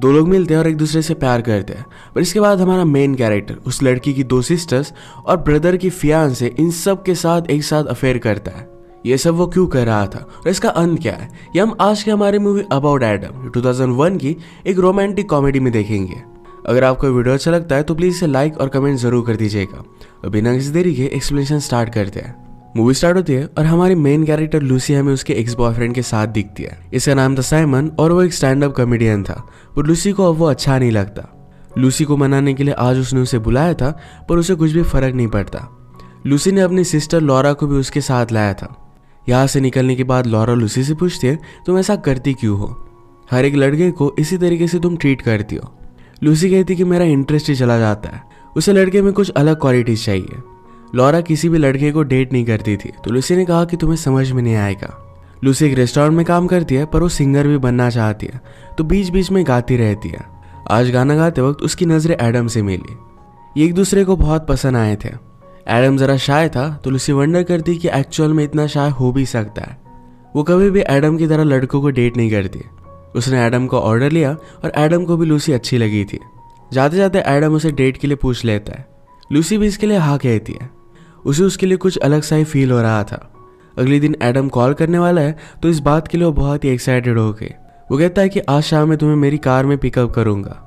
दो लोग मिलते हैं और एक दूसरे से प्यार करते हैं। पर इसके बाद हमारा मेन कैरेक्टर उस लड़की की 2 सिस्टर्स और ब्रदर की फियांसे इन सब के साथ एक साथ अफेयर करता है। ये सब वो क्यों कर रहा था और इसका अंत क्या है, ये हम आज के हमारी मूवी अबाउट एडम 2001 की एक रोमांटिक कॉमेडी में देखेंगे। अगर आपको वीडियो अच्छा लगता है तो प्लीज इसे लाइक और कमेंट जरूर कर दीजिएगा। और बिना किसी देरी के एक्सप्लेनेशन स्टार्ट करते हैं। मूवी स्टार्ट होती है और हमारी मेन कैरेक्टर लूसी हमें उसके एक्स बॉयफ्रेंड के साथ दिखती है। इसका नाम था साइमन और वो एक स्टैंड अप कॉमेडियन था। पर लूसी को अब वो अच्छा नहीं लगता। लूसी को मनाने के लिए आज उसने उसे बुलाया था, पर उसे कुछ भी फर्क नहीं पड़ता। लूसी ने अपनी सिस्टर लॉरा को भी उसके साथ लाया था। यहाँ से निकलने के बाद लॉरा लूसी से पूछती है, तुम ऐसा करती क्यों हो? हर एक लड़के को इसी तरीके से तुम ट्रीट करती हो। लूसी कहती कि मेरा इंटरेस्ट ही चला जाता है, उसे लड़के में कुछ अलग क्वालिटीज चाहिए। लॉरा किसी भी लड़के को डेट नहीं करती थी, तो लूसी ने कहा कि तुम्हें समझ में नहीं आएगा। लूसी एक रेस्टोरेंट में काम करती है, पर वो सिंगर भी बनना चाहती है, तो बीच बीच में गाती रहती है। आज गाना गाते वक्त उसकी नजरें एडम से मिली। ये एक दूसरे को बहुत पसंद आए थे। एडम जरा शाय था, तो लूसी वंडर करती कि एक्चुअल में इतना शाय हो भी सकता है। वो कभी भी एडम की तरह लड़कों को डेट नहीं करती। उसने एडम को ऑर्डर लिया और एडम को भी लूसी अच्छी लगी थी। जाते जाते एडम उसे डेट के लिए पूछ लेता है। लूसी भी इसके लिए हाँ कहती है। उसे उसके लिए कुछ अलग सा ही फील हो रहा था। अगले दिन एडम कॉल करने वाला है, तो इस बात के लिए वो बहुत ही एक्साइटेड हो गई। वो कहता है कि आज शाम में तुम्हें मेरी कार में पिकअप करूंगा।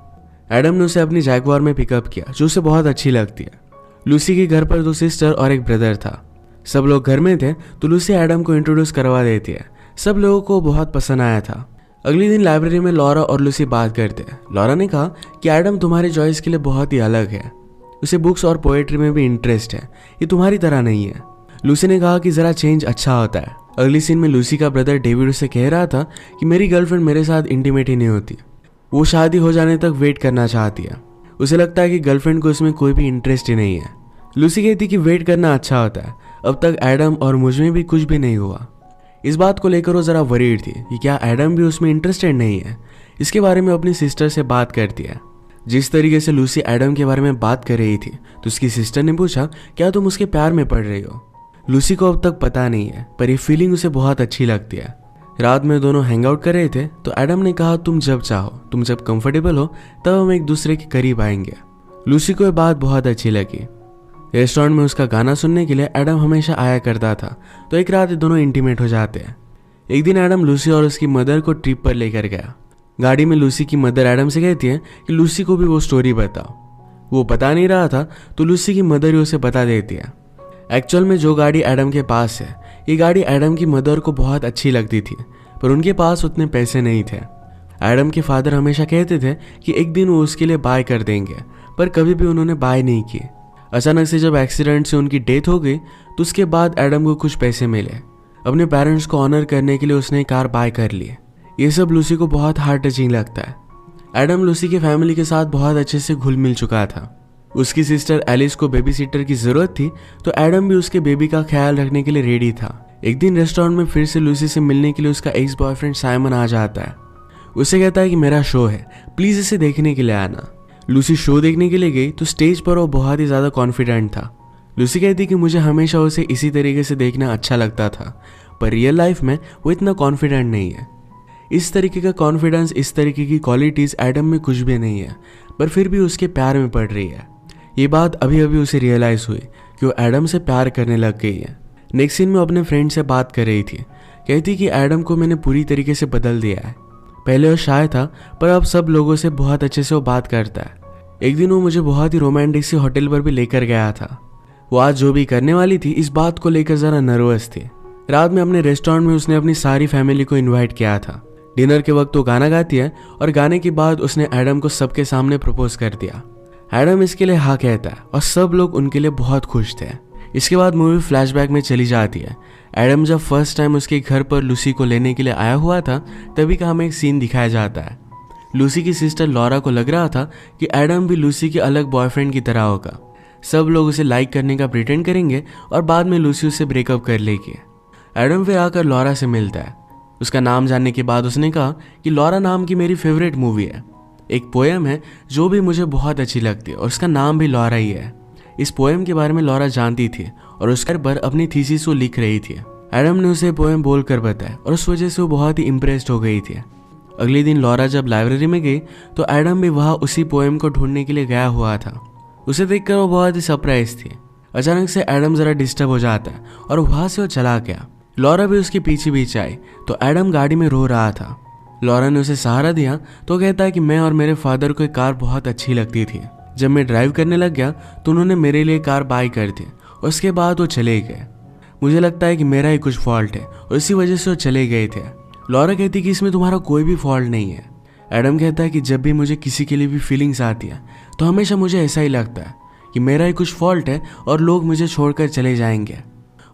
एडम ने उसे अपनी जैगवार में पिकअप किया, जो उसे बहुत अच्छी लगती है। लूसी के घर पर 2 सिस्टर और एक ब्रदर था। सब लोग घर में थे, तो लूसी एडम को इंट्रोड्यूस करवा देती है। सब लोगों को बहुत पसंद आया था। अगले दिन लाइब्रेरी में लॉरा और लूसी बात करते हैं। लॉरा ने कहा कि एडम तुम्हारी चॉइस के लिए बहुत ही अलग है, उसे बुक्स और पोएट्री में भी इंटरेस्ट है, ये तुम्हारी तरह नहीं है। लूसी ने कहा कि जरा चेंज अच्छा होता है। अगली सीन में लूसी का ब्रदर डेविड उसे कह रहा था कि मेरी गर्लफ्रेंड मेरे साथ इंटीमेट ही नहीं होती, वो शादी हो जाने तक वेट करना चाहती है। उसे लगता है कि गर्लफ्रेंड को इसमें कोई भी इंटरेस्ट ही नहीं है। लूसी कहती कि वेट करना अच्छा होता है, अब तक एडम और मुझ में भी कुछ भी नहीं हुआ। इस बात को लेकर वो जरा वरीड थी कि क्या एडम भी उसमें इंटरेस्टेड नहीं है। इसके बारे में अपनी सिस्टर से बात करती है। जिस तरीके से लूसी एडम के बारे में बात कर रही थी, तो उसकी सिस्टर ने पूछा, क्या तुम उसके प्यार में पड़ रही हो? लूसी को अब तक पता नहीं है, पर ये फीलिंग उसे बहुत अच्छी लगती है। रात में दोनों हैंग आउट कर रहे थे, तो एडम ने कहा, तुम जब चाहो, तुम जब कंफर्टेबल हो, तब हम एक दूसरे के करीब आएंगे। लूसी को यह बात बहुत अच्छी लगी। रेस्टोरेंट में उसका गाना सुनने के लिए एडम हमेशा आया करता था, तो एक रात दोनों इंटीमेट हो जाते हैं। एक दिन एडम लूसी और उसकी मदर को ट्रिप पर लेकर गया। गाड़ी में लूसी की मदर एडम से कहती है कि लूसी को भी वो स्टोरी बताओ। वो बता नहीं रहा था, तो लूसी की मदर ही उसे बता देती है। एक्चुअल में जो गाड़ी एडम के पास है, ये गाड़ी एडम की मदर को बहुत अच्छी लगती थी, पर उनके पास उतने पैसे नहीं थे। एडम के फादर हमेशा कहते थे कि एक दिन वो उसके लिए बाय कर देंगे, पर कभी भी उन्होंने बाय नहीं की। अचानक से जब एक्सीडेंट से उनकी डेथ हो गई, तो उसके बाद एडम को कुछ पैसे मिले। अपने पेरेंट्स को ऑनर करने के लिए उसने कार बाय कर ली। ये सब लूसी को बहुत हार्ट टचिंग लगता है। एडम लूसी की फैमिली के साथ बहुत अच्छे से घुल मिल चुका था। उसकी सिस्टर एलिस को बेबी सिटर की जरूरत थी, तो एडम भी उसके बेबी का ख्याल रखने के लिए रेडी था। एक दिन रेस्टोरेंट में फिर से लूसी से मिलने के लिए उसका एक्स बॉयफ्रेंड साइमन आ जाता है। उसे कहता है कि मेरा शो है, प्लीज इसे देखने के लिए आना। लूसी शो देखने के लिए गई, तो स्टेज पर वो बहुत ही ज्यादा कॉन्फिडेंट था। लूसी कहती कि मुझे हमेशा उसे इसी तरीके से देखना अच्छा लगता था, पर रियल लाइफ में वो इतना कॉन्फिडेंट नहीं है। इस तरीके का कॉन्फिडेंस, इस तरीके की क्वालिटीज एडम में कुछ भी नहीं है, पर फिर भी उसके प्यार में पड़ रही है। ये बात अभी अभी उसे रियलाइज हुई कि वो एडम से प्यार करने लग गई है। नेक्स्ट सीन में अपने फ्रेंड से बात कर रही थी। कहती कि एडम को मैंने पूरी तरीके से बदल दिया है। पहले वो शाय था, पर अब सब लोगों से बहुत अच्छे से वो बात करता है। एक दिन वो मुझे बहुत ही रोमांटिक सी होटल पर भी लेकर गया था। वो आज जो भी करने वाली थी, इस बात को लेकर जरा नर्वस थी। रात में अपने रेस्टोरेंट में उसने अपनी सारी फैमिली को इन्वाइट किया था। डिनर के वक्त वो गाना गाती है और गाने के बाद उसने एडम को सबके सामने प्रपोज कर दिया। एडम इसके लिए हाँ कहता है और सब लोग उनके लिए बहुत खुश थे। इसके बाद मूवी फ्लैशबैक में चली जाती है। एडम जब फर्स्ट टाइम उसके घर पर लूसी को लेने के लिए आया हुआ था, तभी का हमें एक सीन दिखाया जाता है। लूसी की सिस्टर लॉरा को लग रहा था कि एडम भी लूसी के अलग बॉयफ्रेंड की तरह होगा। सब लोग उसे लाइक करने का प्रिटेंड करेंगे और बाद में लूसी उससे ब्रेकअप कर लेगी। एडम फिर आकर लॉरा से मिलता है। उसका नाम जानने के बाद उसने कहा कि लॉरा नाम की मेरी फेवरेट मूवी है। एक पोएम है जो भी मुझे बहुत अच्छी लगती है और उसका नाम भी लॉरा ही है। इस पोएम के बारे में लॉरा जानती थी और उसके पर अपनी थीसिस को लिख रही थी। एडम ने उसे पोएम बोलकर बताया और उस वजह से वो बहुत ही इम्प्रेस्ड हो गई थी। अगले दिन लॉरा जब लाइब्रेरी में गई तो एडम भी वहाँ उसी पोएम को ढूंढने के लिए गया हुआ था। उसे देखकर वो बहुत ही सरप्राइज थी। अचानक से एडम जरा डिस्टर्ब हो जाता है और वहाँ से वो चला गया। लॉरा भी उसके पीछे पीछे आई तो एडम गाड़ी में रो रहा था। लॉरा ने उसे सहारा दिया तो कहता है कि मैं और मेरे फादर को एक कार बहुत अच्छी लगती थी। जब मैं ड्राइव करने लग गया तो उन्होंने मेरे लिए कार बाय कर दी। उसके बाद वो चले गए। मुझे लगता है कि मेरा ही कुछ फॉल्ट है और इसी वजह से वो चले गए थे। लॉरा कहती कि इसमें तुम्हारा कोई भी फॉल्ट नहीं है। एडम कहता है कि जब भी मुझे किसी के लिए भी फीलिंग्स आती है तो हमेशा मुझे ऐसा ही लगता है कि मेरा ही कुछ फॉल्ट है और लोग मुझे छोड़कर चले जाएंगे।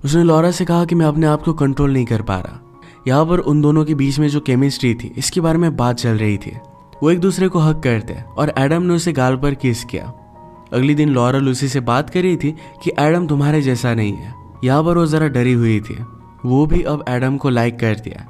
उसने लॉरा से कहा कि मैं अपने आप को कंट्रोल नहीं कर पा रहा। यहाँ पर उन दोनों के बीच में जो केमिस्ट्री थी इसके बारे में बात चल रही थी। वो एक दूसरे को हक करते और एडम ने उसे गाल पर किस किया। अगले दिन लॉरा लूसी से बात कर रही थी कि एडम तुम्हारे जैसा नहीं है। यहाँ पर वो जरा डरी हुई थी। वो भी अब एडम को लाइक कर दिया।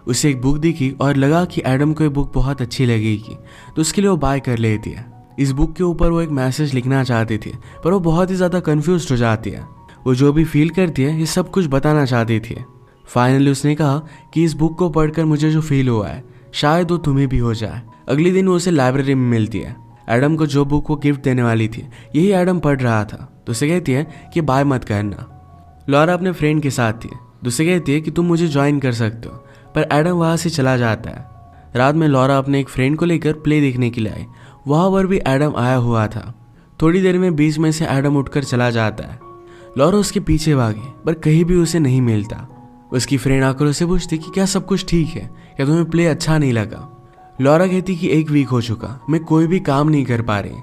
उसे एक बुक दिखी और लगा कि एडम को ये बुक बहुत अच्छी लगेगी तो उसके लिए वो बाय कर लेती है। इस बुक के ऊपर वो एक मैसेज लिखना चाहती थी पर वो बहुत ही ज़्यादा कंफ्यूज हो जाती है। वो जो भी फील करती है ये सब कुछ बताना चाहती थी। फाइनली उसने कहा कि इस बुक को पढ़कर मुझे जो फील हुआ है शायद वो तुम्हें भी हो जाए। अगले दिन वो उसे लाइब्रेरी में मिलती है। एडम को जो बुक वो गिफ्ट देने वाली थी यही एडम पढ़ रहा था तो उसे कहती है कि बाय मत करना। लॉरा अपने फ्रेंड के साथ थी तो उसे कहती है कि तुम मुझे ज्वाइन कर सकते हो पर एडम वहाँ से चला जाता है। रात में लॉरा अपने एक फ्रेंड को लेकर प्ले देखने के लिए आई। वहाँ पर भी एडम आया हुआ था। थोड़ी देर में बीच में से एडम उठकर चला जाता है। लॉरा उसके पीछे भागी पर कहीं भी उसे नहीं मिलता। उसकी फ्रेंड आकर उसे पूछती कि क्या सब कुछ ठीक है, क्या तुम्हें प्ले अच्छा नहीं लगा। लॉरा कहती कि 1 वीक हो चुका, मैं कोई भी काम नहीं कर पा रही।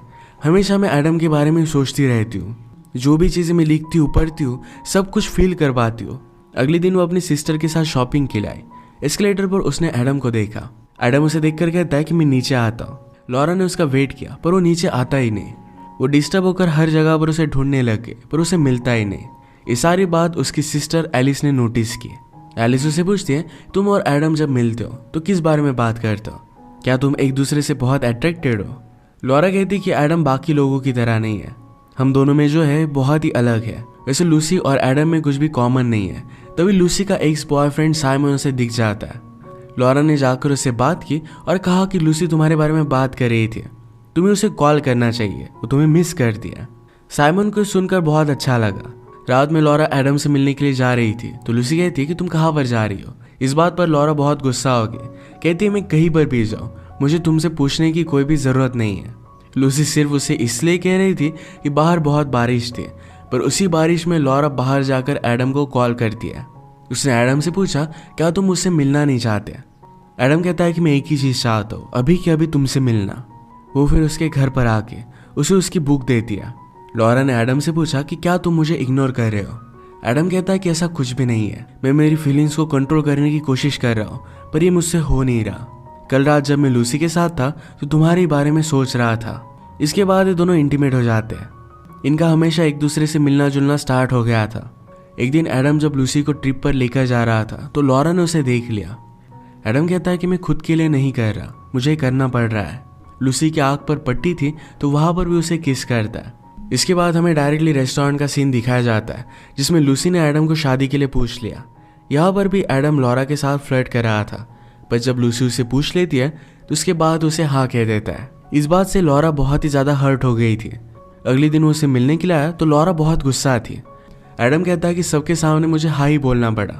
हमेशा मैं एडम के बारे में सोचती रहती हूँ। जो भी चीज़ें मैं लिखती हूँ पढ़ती हूँ सब कुछ फील कर पाती हूँ। अगले दिन वो अपनी सिस्टर के साथ शॉपिंग के लिए आई। एस्केलेटर पर उसने एडम को देखा। एडम उसे देखकर कहता है कि मैं नीचे आता हूँ। लॉरा ने उसका वेट किया पर वो नीचे आता ही नहीं। वो डिस्टर्ब होकर हर जगह पर उसे ढूंढने लगे पर उसे मिलता ही नहीं। ये सारी बात उसकी सिस्टर एलिस ने नोटिस की। एलिस उसे पूछती है तुम और एडम जब मिलते हो तो किस बारे में बात करते हो, क्या तुम एक दूसरे से बहुत अट्रैक्टेड हो। लॉरा कहती कि एडम बाकी लोगों की तरह नहीं है, हम दोनों में जो है बहुत ही अलग है। वैसे लूसी और एडम में कुछ भी कॉमन नहीं है। तभी लूसी का एक्स बॉयफ्रेंड साइमन उसे दिख जाता है। लॉरा ने जाकर उससे बात की और कहा कि लूसी तुम्हारे बारे में बात कर रही थी, तुम्हें उसे कॉल करना चाहिए, वो तुम्हें मिस कर दिया। साइमन को सुनकर बहुत अच्छा लगा। रात में लॉरा एडम से मिलने के लिए जा रही थी तो लूसी कहती है कि तुम कहाँ पर जा रही हो। इस बात पर लॉरा बहुत गुस्सा हो गई। कहती है मैं कहीं पर भी जाऊँ, मुझे तुमसे पूछने की कोई भी ज़रूरत नहीं है। लूसी सिर्फ उसे इसलिए कह रही थी कि बाहर बहुत बारिश थी, पर उसी बारिश में लॉरा बाहर जाकर एडम को कॉल करती है। उसने एडम से पूछा क्या तुम मुझसे मिलना नहीं चाहते। एडम कहता है कि मैं एक ही चीज़ चाहता हूँ, अभी के अभी तुमसे मिलना। वो फिर उसके घर पर आके उसे उसकी बुक देती है। लॉरा ने एडम से पूछा कि क्या तुम मुझे इग्नोर कर रहे हो। एडम कहता है कि ऐसा कुछ भी नहीं है, मैं मेरी फीलिंग्स को कंट्रोल करने की कोशिश कर रहा हूँ पर ये मुझसे हो नहीं रहा। कल रात जब मैं लूसी के साथ था तो तुम्हारे बारे में सोच रहा था। इसके बाद ये दोनों इंटीमेट हो जाते हैं। इनका हमेशा एक दूसरे से मिलना जुलना स्टार्ट हो गया था। एक दिन एडम जब लूसी को ट्रिप पर लेकर जा रहा था तो लॉरा ने उसे देख लिया। एडम कहता है कि मैं खुद के लिए नहीं कर रहा, मुझे करना पड़ रहा है। लूसी की आंख पर पट्टी थी तो वहां पर भी उसे किस करता है। इसके बाद हमें डायरेक्टली रेस्टोरेंट का सीन दिखाया जाता है जिसमें लूसी ने एडम को शादी के लिए पूछ लिया। यहाँ पर भी एडम लॉरा के साथ फ्लर्ट कर रहा था, पर जब लूसी उसे पूछ लेती है तो उसके बाद उसे हाँ कह देता है। इस बात से लॉरा बहुत ही ज़्यादा हर्ट हो गई थी। अगले दिन वो उसे मिलने के लिए आया तो लॉरा बहुत गुस्सा थी। एडम कहता है कि सबके सामने मुझे हाँ ही बोलना पड़ा,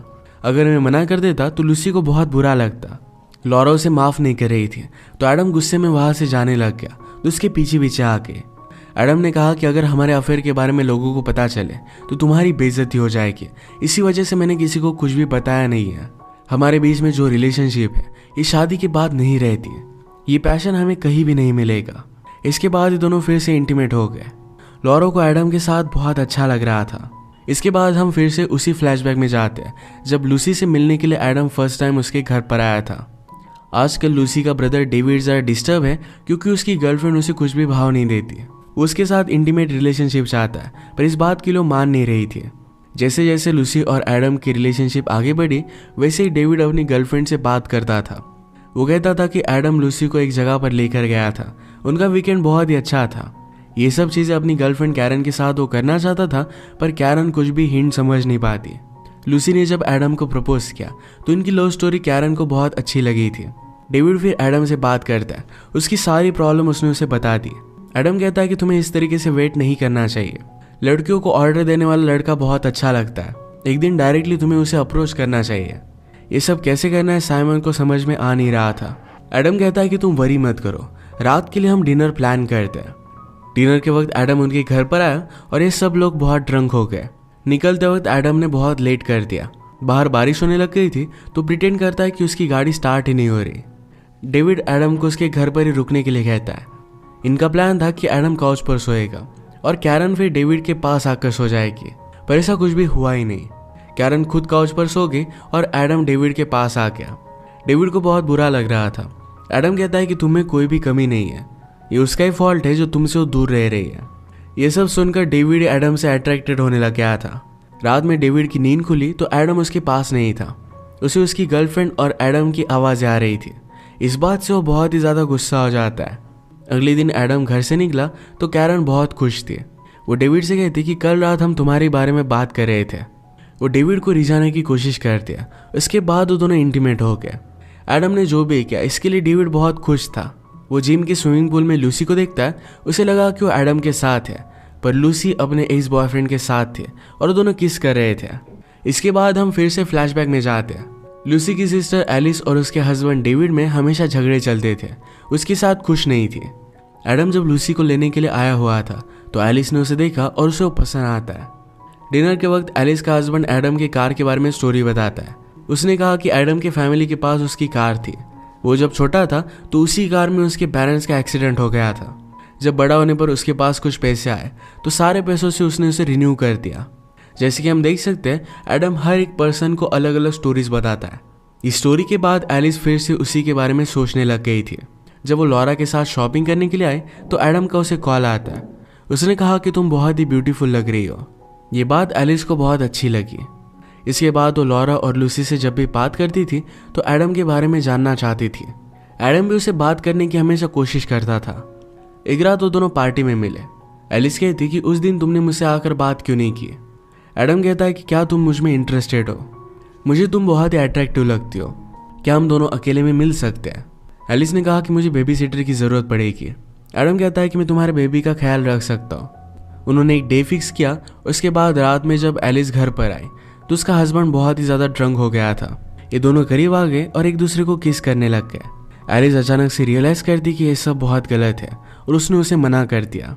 अगर मैं मना कर देता तो लूसी को बहुत बुरा लगता। लॉरा उसे माफ़ नहीं कर रही थी तो एडम गुस्से में वहाँ से जाने लग गया तो उसके पीछे पीछे आके एडम ने कहा कि अगर हमारे अफेयर के बारे में लोगों को पता चले तो तुम्हारी बेइज्जती हो जाएगी, इसी वजह से मैंने किसी को कुछ भी बताया नहीं है। हमारे बीच में जो रिलेशनशिप है ये शादी के बाद नहीं रहती है, ये पैशन हमें कहीं भी नहीं मिलेगा। इसके बाद ये दोनों फिर से इंटीमेट हो गए। लॉरा को एडम के साथ बहुत अच्छा लग रहा था। इसके बाद हम फिर से उसी फ्लैशबैक में जाते हैं जब लूसी से मिलने के लिए एडम फर्स्ट टाइम उसके घर पर आया था। आजकल लूसी का ब्रदर डेविड ज़रा डिस्टर्ब है क्योंकि उसकी गर्लफ्रेंड उसे कुछ भी भाव नहीं देती। वो उसके साथ इंटीमेट रिलेशनशिप चाहता है पर इस बात के लिए मान नहीं रही थी। जैसे जैसे लूसी और एडम की रिलेशनशिप आगे बढ़ी वैसे ही डेविड अपनी गर्लफ्रेंड से बात करता था। वो कहता था कि एडम लूसी को एक जगह पर लेकर गया था, उनका वीकेंड बहुत ही अच्छा था। ये सब चीज़ें अपनी गर्लफ्रेंड कैरन के साथ वो करना चाहता था पर कैरन कुछ भी हिंट समझ नहीं पाती। लूसी ने जब एडम को प्रपोज किया तो इनकी लव स्टोरी कैरन को बहुत अच्छी लगी थी। डेविड फिर एडम से बात करता है, उसकी सारी प्रॉब्लम उसने उसे बता दी। एडम कहता है कि तुम्हें इस तरीके से वेट नहीं करना चाहिए, लड़कियों को ऑर्डर देने वाला लड़का बहुत अच्छा लगता है, एक दिन डायरेक्टली तुम्हें उसे अप्रोच करना चाहिए। ये सब कैसे करना है साइमन को समझ में आ नहीं रहा था। एडम कहता है कि तुम वरी मत करो, रात के लिए हम डिनर प्लान करते हैं। डिनर के वक्त एडम उनके घर पर आया और ये सब लोग बहुत ड्रंक हो गए। निकलते वक्त एडम ने बहुत लेट कर दिया। बाहर बारिश होने लग गई थी तो प्रिटेंड करता है कि उसकी गाड़ी स्टार्ट ही नहीं हो रही। डेविड एडम को उसके घर पर ही रुकने के लिए कहता है। इनका प्लान था कि एडम काउच पर सोएगा और कैरन फिर डेविड के पास आकर सो जाएगी, पर ऐसा कुछ भी हुआ ही नहीं। कैरन खुद काउच पर सो गई और एडम डेविड के पास आ गया। डेविड को बहुत बुरा लग रहा था। एडम कहता है कि तुम्हें कोई भी कमी नहीं है, ये उसका ही फॉल्ट है जो तुमसे वो दूर रह रही है। ये सब सुनकर डेविड एडम से अट्रैक्टेड होने लग गया था। रात में डेविड की नींद खुली तो एडम उसके पास नहीं था। उसे उसकी गर्लफ्रेंड और एडम की आवाज़ें आ रही थी। इस बात से वो बहुत ही ज़्यादा गुस्सा हो जाता है। अगले दिन एडम घर से निकला तो कैरन बहुत खुश थी। वो डेविड से कहती कि कल रात हम तुम्हारे बारे में बात कर रहे थे। वो डेविड को रिझाने की कोशिश करती है। उसके बाद वो दोनों इंटीमेट हो गए। एडम ने जो भी किया इसके लिए डेविड बहुत खुश था। वो जिम के स्विमिंग पूल में लूसी को देखता है। उसे लगा कि वो एडम के साथ है, पर लूसी अपने एक्स बॉयफ्रेंड के साथ थी और वो दोनों किस कर रहे थे। इसके बाद हम फिर से फ्लैशबैक में जाते हैं। लूसी की सिस्टर एलिस और उसके हस्बैंड डेविड में हमेशा झगड़े चलते थे, उसके साथ खुश नहीं थी। एडम जब लूसी को लेने के लिए आया हुआ था तो एलिस ने उसे देखा और उसे वो पसंद आता है। डिनर के वक्त एलिस का हस्बैंड एडम के कार के बारे में स्टोरी बताता है। उसने कहा कि एडम के फैमिली के पास उसकी कार थी। वो जब छोटा था तो उसी कार में उसके पेरेंट्स का एक्सीडेंट हो गया था। जब बड़ा होने पर उसके पास कुछ पैसे आए तो सारे पैसों से उसने उसे रिन्यू कर दिया। जैसे कि हम देख सकते हैं एडम हर एक पर्सन को अलग अलग स्टोरीज बताता है। इस स्टोरी के बाद एलिस फिर से उसी के बारे में सोचने लग गई थी। जब वो लॉरा के साथ शॉपिंग करने के लिए आए तो एडम का उसे कॉल आता है। उसने कहा कि तुम बहुत ही ब्यूटीफुल लग रही हो। ये बात एलिस को बहुत अच्छी लगी। इसके बाद वो लॉरा और लूसी से जब भी बात करती थी तो एडम के बारे में जानना चाहती थी। एडम भी उसे बात करने की हमेशा कोशिश करता था। एक रात वो दोनों पार्टी में मिले। एलिस कहती कि उस दिन तुमने मुझसे आकर बात क्यों नहीं की। एडम कहता है कि क्या तुम मुझ में इंटरेस्टेड हो, मुझे तुम बहुत ही अट्रैक्टिव लगती हो, क्या हम दोनों अकेले में मिल सकते हैं। एलिस ने कहा कि मुझे बेबी सिटर की ज़रूरत पड़ेगी। एडम कहता है कि मैं तुम्हारे बेबी का ख्याल रख सकता हूँ। उन्होंने एक डे फिक्स किया। उसके बाद रात में जब एलिस घर पर आई तो उसका हस्बैंड बहुत ही ज़्यादा ड्रंक हो गया था। ये दोनों करीब आ गए और एक दूसरे को किस करने लग गए। एलिस अचानक से रियलाइज़ करती कि ये सब बहुत गलत है और उसने उसे मना कर दिया।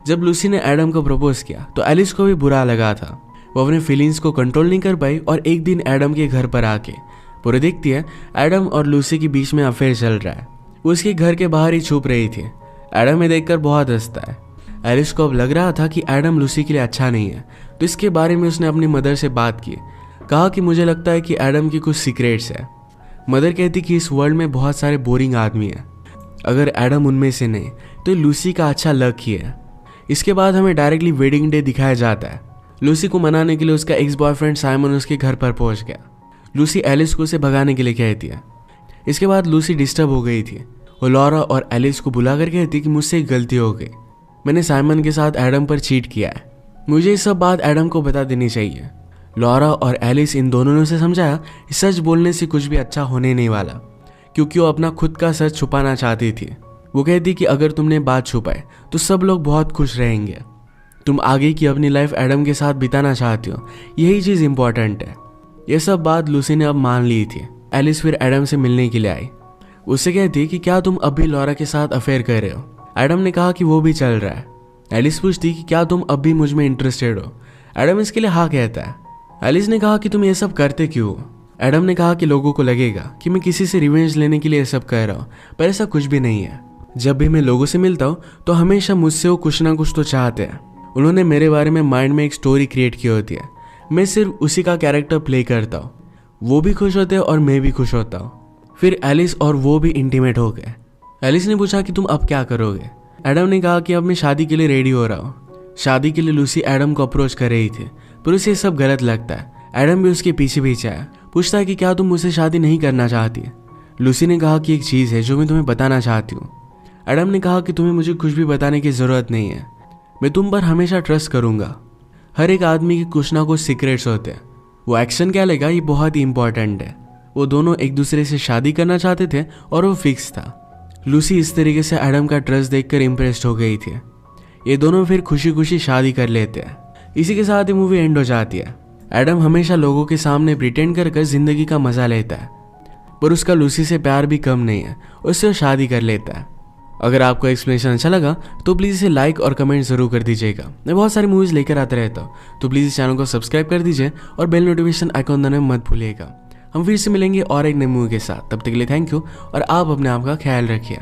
जब लूसी ने एडम को प्रपोज किया तो एलिस को भी बुरा लगा था। वो अपने फीलिंग्स को कंट्रोल नहीं कर पाई और एक दिन एडम के घर पर आके पूरे देखती है एडम और लूसी के बीच में अफेयर चल रहा है। वो उसके घर के बाहर ही छुप रही थी। एडम ये देखकर बहुत हंसता है। एलिस को अब लग रहा था कि एडम लूसी के लिए अच्छा नहीं है, तो इसके बारे में उसने अपनी मदर से बात की। कहा कि मुझे लगता है कि एडम की कुछ सीक्रेट्स है। मदर कहती कि इस वर्ल्ड में बहुत सारे बोरिंग आदमी हैं, अगर एडम उनमें से नहीं तो लूसी का अच्छा लक ही है। इसके बाद हमें डायरेक्टली वेडिंग डे दिखाया जाता है। लूसी को मनाने के लिए उसका एक्स बॉयफ्रेंड साइमन उसके घर पर पहुंच गया। लूसी एलिस को उसे भगाने के लिए कहती है। इसके बाद लूसी डिस्टर्ब हो गई थी। वो लॉरा और एलिस को बुलाकर कहती कि मुझसे एक गलती हो गई, मैंने साइमन के साथ एडम पर चीट किया है, मुझे ये सब बात एडम को बता देनी चाहिए। लॉरा और एलिस इन दोनों ने उसे समझाया कि सच बोलने से कुछ भी अच्छा होने नहीं वाला, क्योंकि वो अपना खुद का सच छुपाना चाहती थी। वो कहती कि अगर तुमने बात छुपाए तो सब लोग बहुत खुश रहेंगे। तुम आगे की अपनी लाइफ एडम के साथ बिताना चाहती हो, यही चीज़ इंपॉर्टेंट है। यह सब बात लूसी ने अब मान ली थी। एलिस फिर एडम से मिलने के लिए आई। उससे कहती कि क्या तुम अब भी लॉरा के साथ अफेयर कर रहे हो। एडम ने कहा कि वो भी चल रहा है। एलिस पूछती कि क्या तुम अब भी मुझ में इंटरेस्टेड हो। एडम इसके लिए हाँ कहता है। एलिस ने कहा कि तुम ये सब करते क्यों हो। एडम ने कहा कि लोगों को लगेगा कि मैं किसी से रिवेंज लेने के लिए ये सब कर रहा हूँ, पर ऐसा कुछ भी नहीं है। जब भी मैं लोगों से मिलता हूँ तो हमेशा मुझसे वो कुछ ना कुछ तो चाहते हैं। उन्होंने मेरे बारे में माइंड में एक स्टोरी क्रिएट की होती है, मैं सिर्फ उसी का कैरेक्टर प्ले करता हूँ। वो भी खुश होते हैं और मैं भी खुश होता हूँ। फिर एलिस और वो भी इंटीमेट हो गए। एलिस ने पूछा कि तुम अब क्या करोगे। एडम ने कहा कि अब मैं शादी के लिए रेडी हो रहा हूँ। शादी के लिए लूसी एडम को अप्रोच कर रही थी, पर उसे ये सब गलत लगता है। एडम भी उसके पीछे पीछे आया, पूछता है कि क्या तुम मुझसे शादी नहीं करना चाहती। लूसी ने कहा कि एक चीज़ है जो मैं तुम्हें बताना चाहती हूँ। एडम ने कहा कि तुम्हें मुझे कुछ भी बताने की ज़रूरत नहीं है, मैं तुम पर हमेशा ट्रस्ट करूँगा। हर एक आदमी के कुछ ना कुछ सीक्रेट्स होते हैं, वो एक्शन क्या लेगा ये बहुत ही इंपॉर्टेंट है। वो दोनों एक दूसरे से शादी करना चाहते थे और वो फिक्स था। लूसी इस तरीके से एडम का ट्रस्ट देखकर इम्प्रेस्ड हो गई थी। ये दोनों फिर खुशी खुशी शादी कर लेते हैं। इसी के साथ ही मूवी एंड हो जाती है। एडम हमेशा लोगों के सामने प्रिटेंड कर जिंदगी का मजा लेता है, पर उसका लूसी से प्यार भी कम नहीं है, उससे वो शादी कर लेता है। अगर आपको एक्सप्लेनेशन अच्छा लगा तो प्लीज़ इसे लाइक और कमेंट जरूर कर दीजिएगा। मैं बहुत सारी मूवीज़ लेकर आता रहता हूँ, तो प्लीज़ इस चैनल को सब्सक्राइब कर दीजिए और बेल नोटिफिकेशन आइकॉन दबाना मत भूलिएगा। हम फिर से मिलेंगे और एक नई मूवी के साथ। तब तक के लिए थैंक यू और आप अपने आप का ख्याल रखिए।